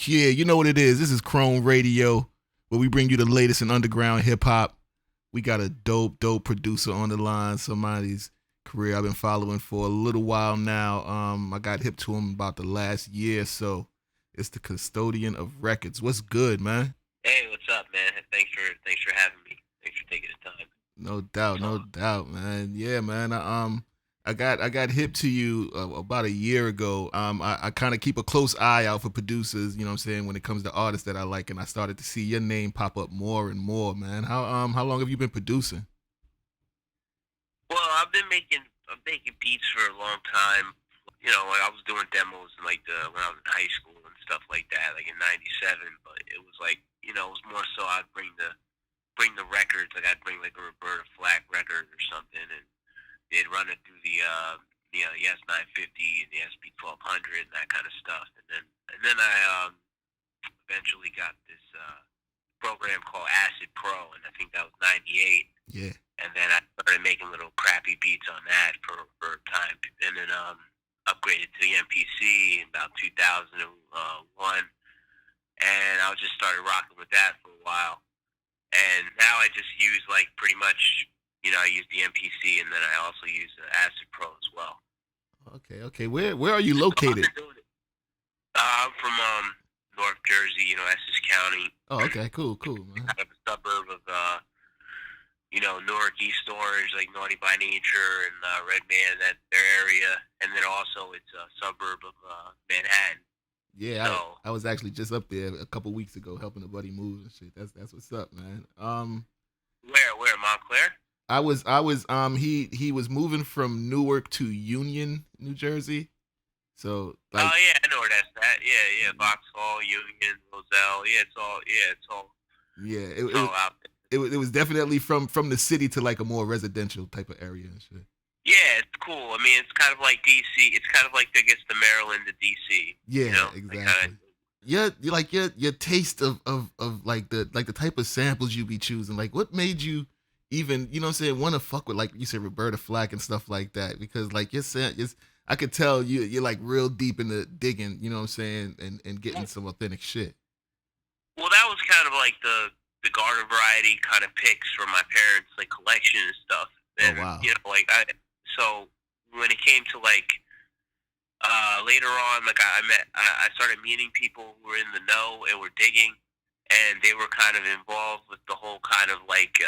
Yeah, you know what it is. This is Chrome Radio, where we bring you the latest in underground hip hop. We got a dope producer on the line. Somebody's career I've been following for a little while now. I got hip to him about the last year, so it's the Custodian of Records. What's good, man? Hey, what's up, man? Thanks for having me. Thanks for taking the time. No doubt, no doubt, man. Yeah, man. I got hip to you about a year ago. I kind of keep a close eye out for producers. You know what I'm saying, when it comes to artists that I like, and I started to see your name pop up more and more, man. How long have you been producing? Well, I'm making beats for a long time. Like I was doing demos in when I was in high school and stuff like that, like in '97. But it was like it was more so I'd bring the records. Like I'd bring like a Roberta Flack record or something, and they'd run it through the S950 and the SP 1200 and that kind of stuff. And then I eventually got this program called Acid Pro, and I think that was '98. Yeah. And then I started making little crappy beats on that for a time, and then upgraded to the MPC in about 2001, and I just started rocking with that for a while. And now I just use like pretty much, I use the MPC, and then I also use the Acid Pro as well. Okay. Where are you So I've located? been doing it. I'm from North Jersey, Essex County, Oh, okay, cool, man. kind of a suburb of Newark, East Orange, like Naughty by Nature and Red Man, that their area, and then also it's a suburb of Manhattan. Yeah, So I was actually just up there a couple weeks ago helping a buddy move and shit. That's what's up, man. where Montclair? He was moving from Newark to Union, New Jersey. So like, Oh yeah, I know where that's at. Yeah, Vauxhall, Union, Roselle. yeah, It's all out there. it was definitely from the city to like a more residential type of area and shit. Yeah, it's cool. I mean, it's kind of like DC. It's kind of like I guess the Maryland to DC. Yeah, Like kind exactly. of. Yeah, you like your taste of like the type of samples you be choosing. Like, what made you even, you know what I'm saying, want to fuck with, like you said, Roberta Flack and stuff like that? Because like I could tell you're like real deep into digging, you know what I'm saying, and getting some authentic shit. Well, that was kind of like the garden variety kind of picks from my parents, like collection and stuff. Oh And wow. so when it came to like later on, like I started meeting people who were in the know and were digging, and they were kind of involved with the whole kind of like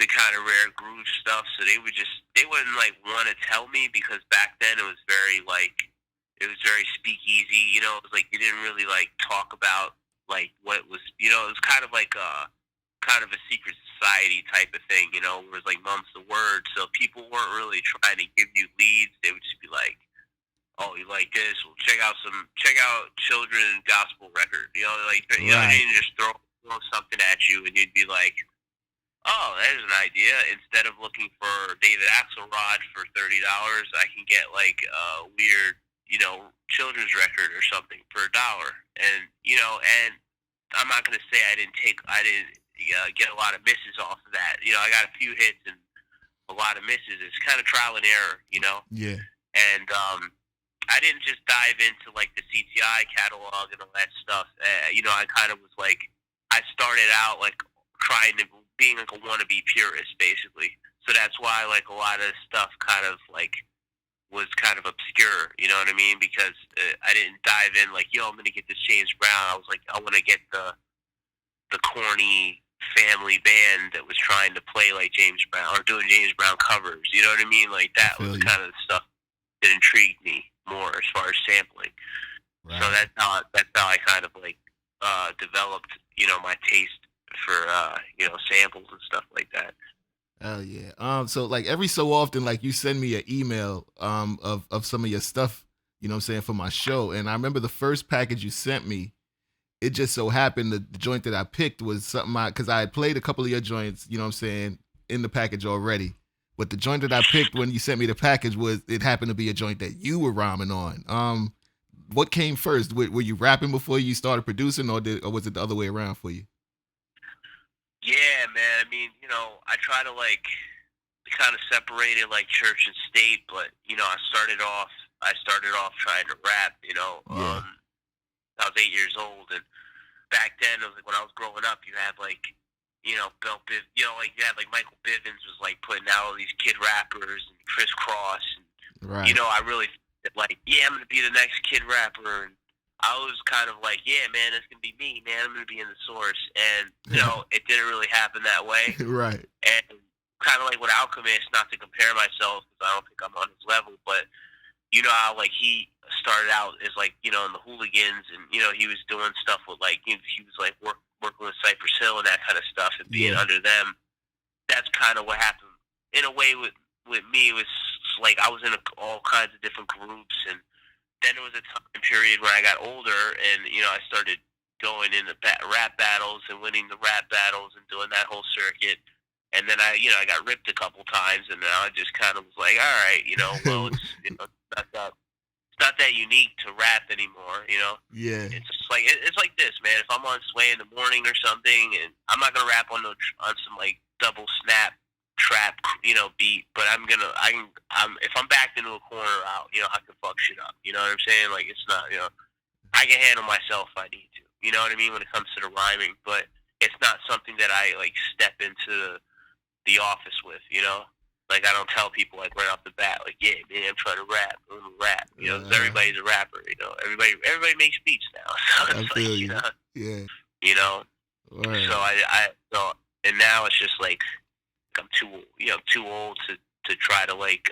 the kind of rare groove stuff. So they wouldn't like want to tell me, because back then it was very speakeasy. It was like you didn't really like talk about like what was, it was kind of like kind of a secret society type of thing. Where it was like mum's the word. So people weren't really trying to give you leads. They would just be like, oh, you like this? Well, check out children gospel record. They Right. didn't just throw something at you, and you'd be like, oh, there's an idea. Instead of looking for David Axelrod for $30, I can get like a weird, children's record or something for $1. And I'm not gonna say I didn't get a lot of misses off of that. I got a few hits and a lot of misses. It's kind of trial and error. Yeah. And I didn't just dive into like the CTI catalog and all that stuff. I kind of was like, I started out like trying to being like a wannabe purist, basically. So that's why like a lot of stuff kind of like was kind of obscure. You know what I mean? Because I didn't dive in like, yo, I'm gonna get this James Brown. I was like, I want to get the corny family band that was trying to play like James Brown or doing James Brown covers. You know what I mean? Like I that was feel you. kind of the stuff that intrigued me more as far as sampling. So Right. that's how I kind of like developed, my taste for samples and stuff like that. Hell yeah. So like every so often, like you send me an email of some of your stuff, you know what I'm saying, for my show. And I remember the first package you sent me, it just so happened the joint that I picked was something because I had played a couple of your joints, you know what I'm saying, in the package already. But the joint that I picked when you sent me the package it happened to be a joint that you were rhyming on. What came first? Were you rapping before you started producing, or was it the other way around for you? Yeah, man. I mean, I try to like kind of separate it like church and state, but I started off trying to rap. Yeah. I was 8 years old, and back then it was like when I was growing up, you had like, like you had like Michael Bivins was like putting out all these kid rappers and Chris Cross, and Right. I really like, yeah, I'm gonna be the next kid rapper, and I was kind of like, yeah, man, it's gonna be me, man. I'm gonna be in the source, and it didn't really happen that way, Right. and kind of like with Alchemist, not to compare myself because I don't think I'm on his level, but how like he started out as like in the hooligans, and he was doing stuff with like he was like working with Cypress Hill and that kind of stuff, and being Yeah. under them. That's kind of what happened in a way with me. It was like I was in all kinds of different groups, and then there was a time period when I got older, and I started going into rap battles and winning the rap battles and doing that whole circuit. And then I got ripped a couple times, and now I just kind of was like, all right, well, it's it's not that unique to rap anymore. Yeah. It's just like it's like this, man. If I'm on Sway in the morning or something, and I'm not gonna rap on some like double snap trap, beat, but if I'm backed into a corner out, I can fuck shit up. You know what I'm saying? Like it's not, I can handle myself if I need to. You know what I mean when it comes to the rhyming, but it's not something that I like step into the office with. Like I don't tell people like right off the bat, like, yeah, man, I'm trying to rap. I'm gonna rap. 'Cause everybody's a rapper. Everybody makes beats now. So I it's feel like, you. Yeah. you know. Word. So and now it's just like I'm too old to try to like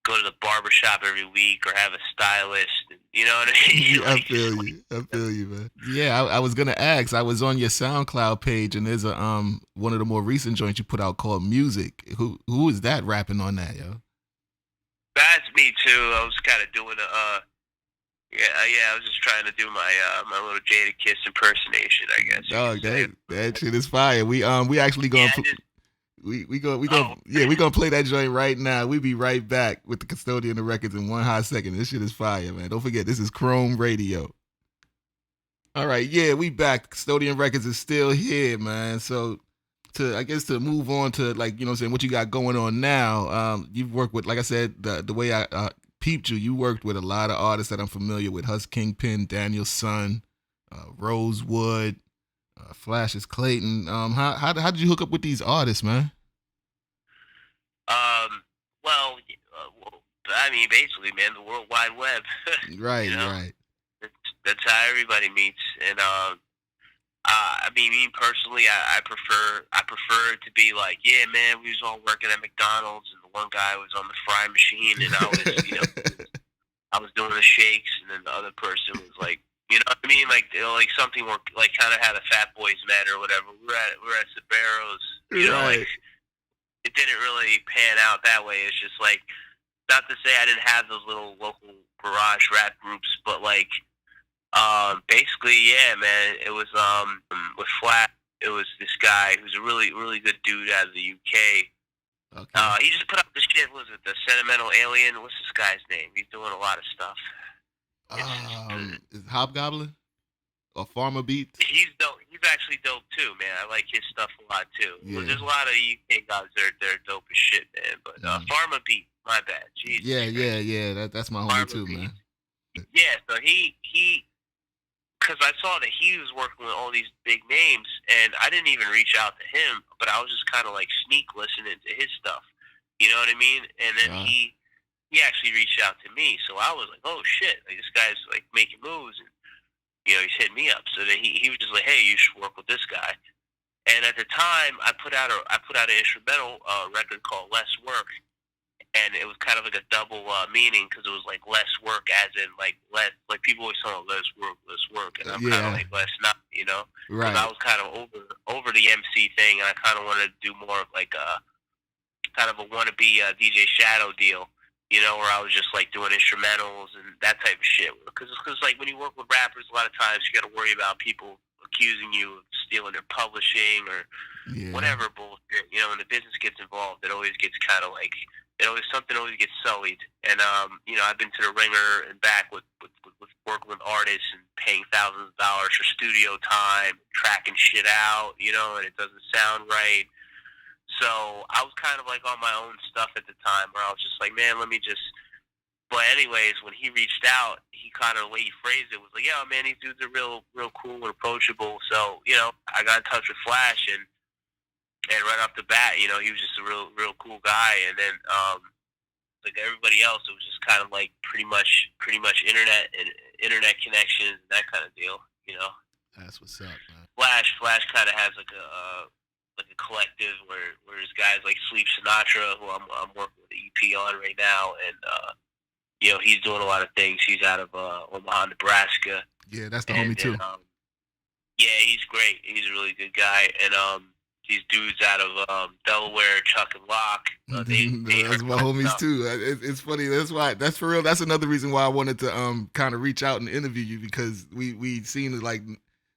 go to the barbershop every week or have a stylist. You know what I mean? I feel you. I feel you, man. Yeah, I was gonna ask. I was on your SoundCloud page, and there's a one of the more recent joints you put out called Music. Who is that rapping on that, yo? That's me too. I was kind of doing yeah. I was just trying to do my little Jada Kiss impersonation, I guess. Dog, that shit is fire. We actually gonna we gonna play that joint right now. We be right back with the Custodian of the Records in one hot second. This shit is fire, man. Don't forget, this is Chrome Radio. All right, yeah, we back. Custodian Records is still here, man. So to move on to like, what I'm saying, what you got going on now. You've worked with, like I said, the way I peeped you, you worked with a lot of artists that I'm familiar with. Hus Kingpin, Daniel Son, Rosewood, Flashes Clayton. How did you hook up with these artists, man? Well, I mean, basically, man, the World Wide Web. Right, right. That's how everybody meets, and I mean, me personally, I prefer it to be like, yeah, man, we was all working at McDonald's, and the one guy was on the fry machine, and I was, I was doing the shakes, and then the other person was like, you know what I mean, like something where like kind of had a Fat Boys met or whatever. We're at Sabero's, like it didn't really pan out that way. It's just like, not to say I didn't have those little local garage rap groups, but like. Basically, yeah, man. It was with Flat. It was this guy who's a really, really good dude out of the UK. Okay. He just put up this shit. Was it the Sentimental Alien? What's this guy's name? He's doing a lot of stuff. Is Hobgoblin or Farmer Beats? He's dope. He's actually dope too, man. I like his stuff a lot too. Yeah. Well, there's a lot of UK guys. They're dope as shit, man. But Farmer Beats, my bad. Jesus yeah. That's my homie Farmer too, Beats. man. Yeah, so he because I saw that he was working with all these big names, and I didn't even reach out to him, but I was just kind of like sneak listening to his stuff. You know what I mean? And then he actually reached out to me, so I was like, oh shit, like, this guy's like making moves, and he's hitting me up. So then he was just like, hey, you should work with this guy. And at the time, I put out an instrumental record called Less Work. And it was kind of like a double meaning because it was like less work, as in like less. Like people always talk less work, and I'm kind of like less not, Right. Because I was kind of over the MC thing, and I kind of wanted to do more of like a kind of a wannabe DJ Shadow deal, where I was just like doing instrumentals and that type of shit. Because like when you work with rappers, a lot of times you got to worry about people accusing you of stealing their publishing or whatever bullshit. When the business gets involved, it always gets kind of like. Something always gets sullied, and I've been to the ringer and back with working with artists and paying thousands of dollars for studio time, tracking shit out, and it doesn't sound right. So I was kind of like on my own stuff at the time, where I was just like, man, let me just But anyways, when he reached out, he kind of the way he phrased it was like, "Yeah, man, these dudes are real cool and approachable." So I got in touch with Flash, and right off the bat, he was just a real cool guy. And then like everybody else, it was just kind of like pretty much internet connections and that kind of deal. That's what's up, man. Flash kind of has like a collective where there's guys like Sleep Sinatra, who I'm working with the EP on right now, and he's doing a lot of things. He's out of Omaha, Nebraska, Yeah, that's the and homie then too. yeah, he's great. He's a really good guy, and these dudes out of Delaware, Chuck and Locke, they That's heard my my homies stuff. too. It's funny. That's for real. That's another reason why I wanted to kind of reach out and interview you, because we seem to like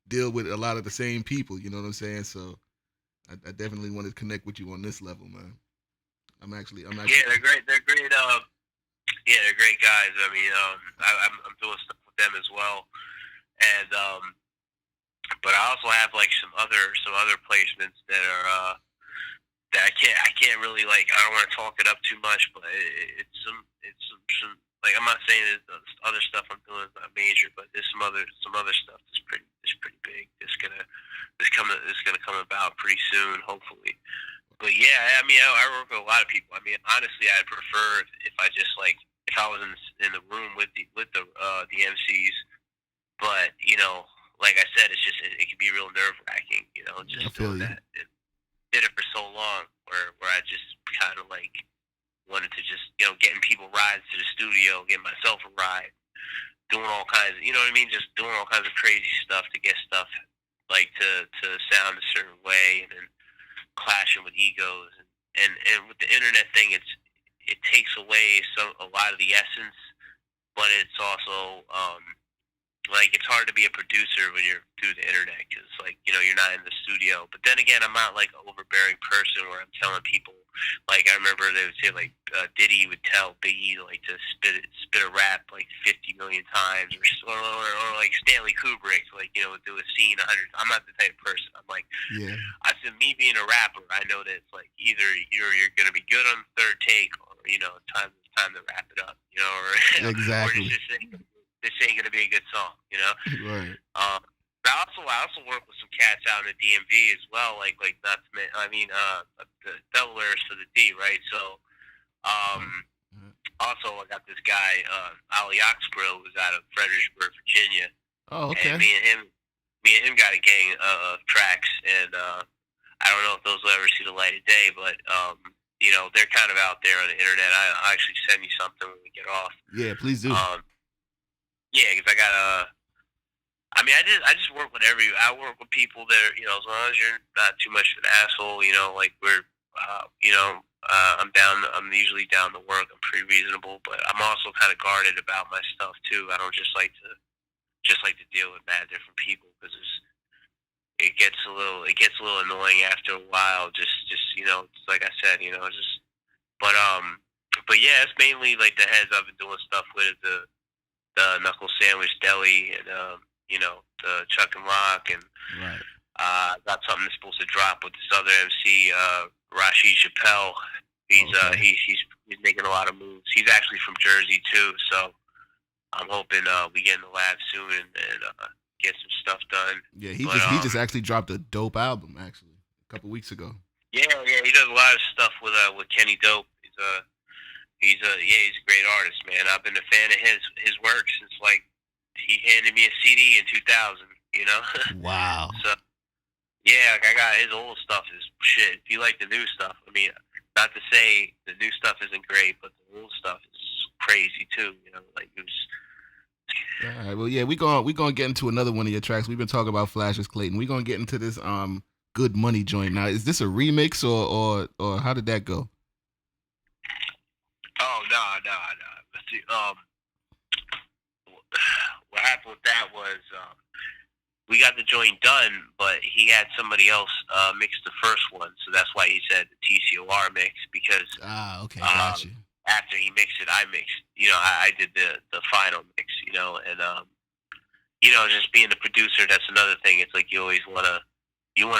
deal with a lot of the same people. You know what I'm saying? So I definitely want to connect with you on this level, man. I'm actually. Yeah, they're great. They're great. Yeah, they're great guys. I mean, I'm doing stuff with them as well, and but I also have like some other placements that are that I can't really like. I don't want to talk it up too much, but it's some like I'm not saying that the other stuff I'm doing is not major, but there's some other stuff that's pretty big. It's gonna come about pretty soon, hopefully. But yeah, I mean, I work with a lot of people. I mean, honestly, I'd prefer if I just like if I was in the room with the MCs. But like I said, it can be real nerve wracking. I Just feel doing you. that. It did it for so long, where I just kind of like wanted to just getting people rides to the studio, getting myself a ride, doing all kinds of what I mean, just doing all kinds of crazy stuff to get stuff like to sound a certain way, and then clashing with egos, and with the internet thing, it takes away a lot of the essence, but it's also like it's hard to be a producer when you're through the internet, because like you're not in the studio. But then again, I'm not like an overbearing person where I'm telling people, like I remember they would say like Diddy would tell Biggie like to spit a rap like 50 million times, or like Stanley Kubrick like would do a scene 100. I'm not the type of person. I'm like, Yeah, I said, me being a rapper, I know that it's like either you're gonna be good on the third take, or time to wrap it up, or exactly. this ain't gonna be a good song. Right. But I also work with some cats out in the DMV as well, like not to I mean the Delaware is for the D, right? So Oh, um uh, also I got this guy Ali Oxborough, who's out of Fredericksburg, Virginia, oh, and okay. me and him got a gang of tracks, and I don't know if those will ever see the light of day, but they're kind of out there on the internet. I'll actually send you something when we get off. Yeah, please do. Um, yeah, because I got I mean, I just work with I work with people that are, as long as you're not too much of an asshole, like I'm usually down to work. I'm pretty reasonable, but I'm also kind of guarded about my stuff too. I don't just like to deal with bad different people, because it gets a little annoying after a while. Just it's like I said, just but but yeah, it's mainly like the heads I've been doing stuff with, the Knuckle Sandwich Deli, and the Chuck and Rock, and Right. got something that's supposed to drop with this other MC, Rashid Chappelle. He's uh Okay. he's he's he's making a lot of moves. He's actually from Jersey too, so I'm hoping we get in the lab soon, and get some stuff done. Yeah, he But just he just actually dropped a dope album actually a couple weeks ago. yeah, he does a lot of stuff with Kenny Dope. He's a great artist, man. I've been a fan of his work since like he handed me a CD in 2000. Wow. So yeah, like I got his old stuff is shit. If you like the new stuff, I mean, not to say the new stuff isn't great, but the old stuff is crazy too. Like it was. All right. Well, yeah, we gonna get into another one of your tracks. We've been talking about Flashes Clayton. We're gonna get into this Good Money joint. Now, is this a remix or how did that go? Oh no, no, no. But what happened with that was we got the joint done, but he had somebody else mix the first one, so that's why he said the TCOR mix, because Ah, okay, got um, you. after he mixed it, I mixed. I did the final mix. And just being the producer, that's another thing. It's like you want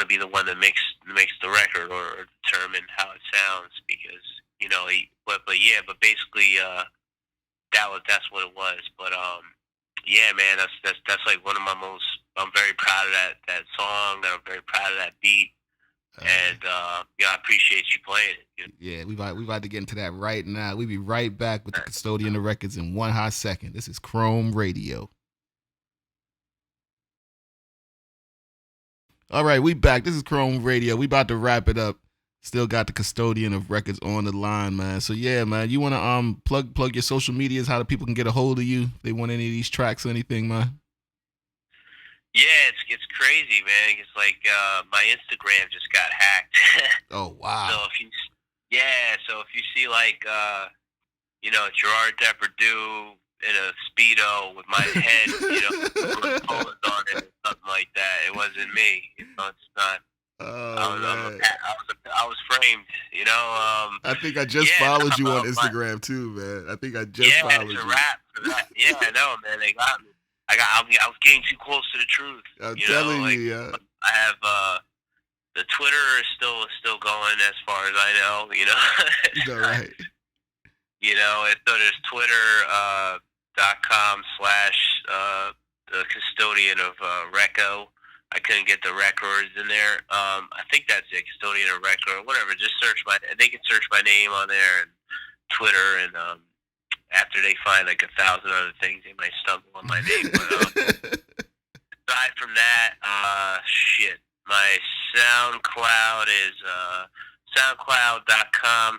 to be the one that makes the record, or determine how it sounds, because but basically that's what it was. But yeah, man, that's like one of my most. I'm very proud of that song. And I'm very proud of that beat. And I appreciate you playing it. Yeah, we about to get into that right now. We be right back with the Custodian of Records in one hot second. This is Chrome Radio. All right, we back. This is Chrome Radio. We about to wrap it up. Still got the Custodian of Records on the line, man. So yeah, man, you want to plug your social medias, how the people can get a hold of you if they want any of these tracks or anything, man? Yeah, it's crazy, man. It's like my Instagram just got hacked. Oh wow. So if you see like Gerard Depardieu in a Speedo with my head, Poland on it or something like that, it wasn't me. It's not. I was framed, I think I just followed you on Instagram too, man. I think I just followed you. Yeah, it's a wrap for that. Yeah, I know, man. They got me. I was getting too close to the truth. I'm telling you, yeah. I have the Twitter is still going as far as I know. All right. So there's Twitter.com/ the Custodian of Reco. I couldn't get the records in there. I think that's it, Custodian of Reco or whatever. Just they can search my name on there and Twitter, and after they find like 1,000 other things, they might stumble on my name. But aside from that, my SoundCloud is soundcloud.com/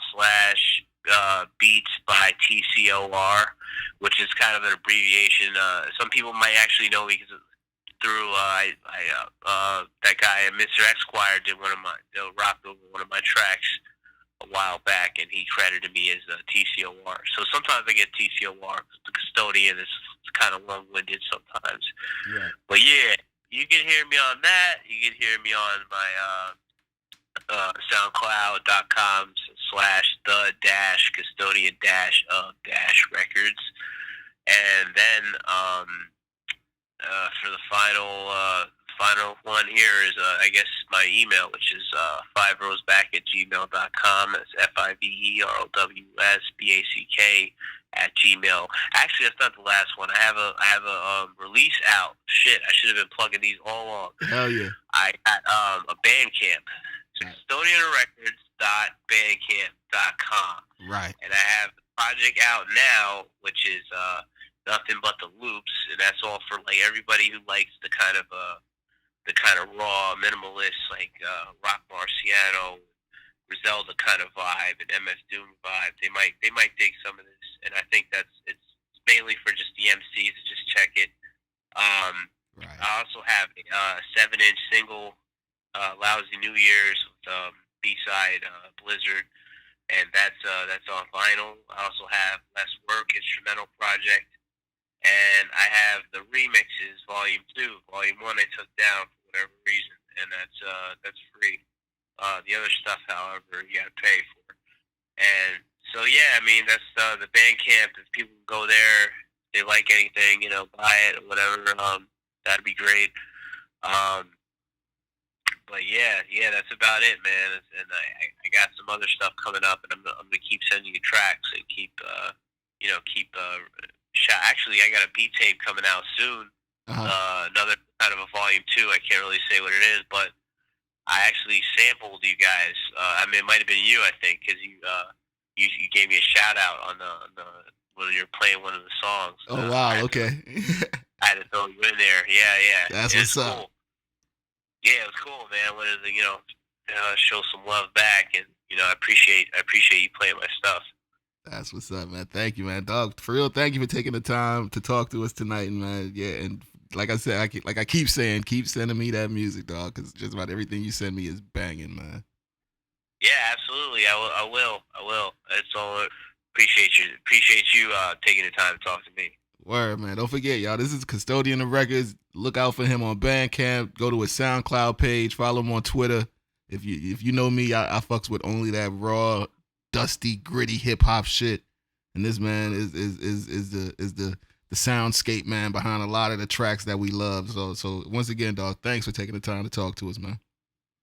beats by TCOR, which is kind of an abbreviation. Some people might actually know me because through that guy, Mr. Esquire, rocked over one of my tracks a while back, and he credited me as TCOR. So sometimes I get TCOR. The Custodian is kind of long-winded sometimes. Yeah. But yeah, you can hear me on that. You can hear me on my SoundCloud.com/ the Custodian of records. And then for the final one here is I guess my email, which is 5rowsback@gmail.com. That's FIVEROWSBACK @gmail. Actually, that's not the last one. I have a release out. Shit, I should have been plugging these all along. Hell yeah. I got a Bandcamp. Custodianofrecords.bandcamp.com. Right. And I have the project out now, which is Nothing But the Loops, and that's all for like everybody who likes the kind of raw minimalist like Rock Marciano, Griselda kind of vibe, and MF Doom vibe. They might dig some of this, and I think it's mainly for just the MCs to just check it. Right. I also have a 7-inch single, Lousy New Year's with B-side Blizzard, and that's on vinyl. I also have Less Work instrumental project, and I have the remixes Volume 2. Volume 1 I took down for whatever reason, and that's free. The other stuff, however, you gotta pay for. And so yeah, I mean that's the Bandcamp. If people go there, if they like anything, buy it or whatever. That'd be great. But yeah, that's about it, man. And I got some other stuff coming up, and I'm gonna keep sending you tracks and keep. Actually, I got a beat tape coming out soon. Another kind of a volume 2. I can't really say what it is, but I actually sampled you guys. It might have been you, I think, because you gave me a shout out on the when you're playing one of the songs. Oh wow, okay. I had to throw you in there. Yeah. That's what's up. Cool. Yeah, it was cool, man. I wanted to, show some love back, and I appreciate you playing my stuff. That's what's up, man. Thank you, man, dog. For real, thank you for taking the time to talk to us tonight, man. Yeah, and like I said, I keep saying, keep sending me that music, dog, because just about everything you send me is banging, man. Yeah, absolutely. I will. It's all. Appreciate you taking the time to talk to me. Word, man. Don't forget, y'all. This is Custodian of Records. Look out for him on Bandcamp. Go to his SoundCloud page. Follow him on Twitter. If you know me, I fucks with only that raw, dusty, gritty hip hop shit. And this man is the soundscape man behind a lot of the tracks that we love. So once again, dog, thanks for taking the time to talk to us, man.